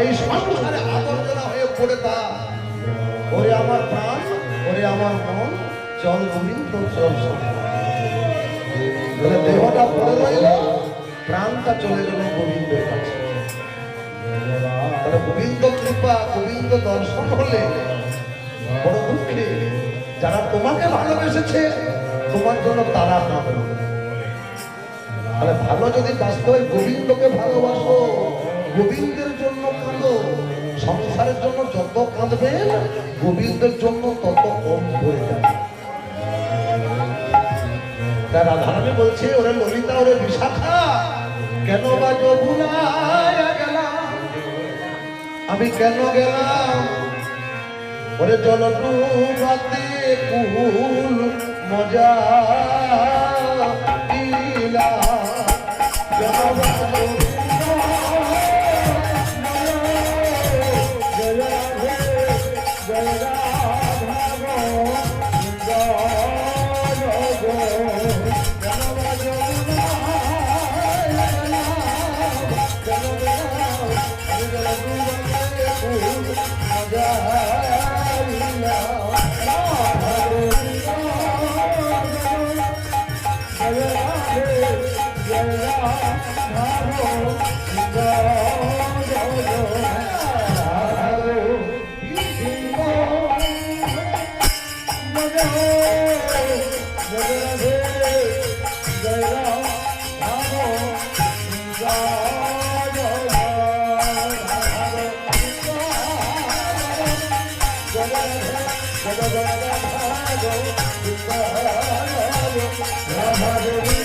এই সংসারে আবর্জনা হয়ে পড়ে তা ওরে আমার প্রাণ, ওরে আমার মন, চল গোবিন্দ চল। দেহটা পড়ে রইল, প্রাণটা চলে গেল গোবিন্দের কাছে। তাহলে গোবিন্দ কৃপা, গোবিন্দ দর্শন হলে বড় দুঃখে যারা তোমাকে ভালোবেসেছে তোমার জন্য তারা কাঁদবে। তাহলে ভালো যদি বাস্তবে গোবিন্দকে ভালোবাসো, গোবিন্দের জন্য কাঁদো, সংসারের জন্য যত কাঁদবে গোবিন্দের জন্য তত কম হয়ে যাবে। রাধারানী বলছে, ওরে ললিতা, ওরে বিশাখা, কেন বা যমুনায় গেলাম, আমি কেন গেলাম? ওরে জল ডুবাতে কুল মজা Radha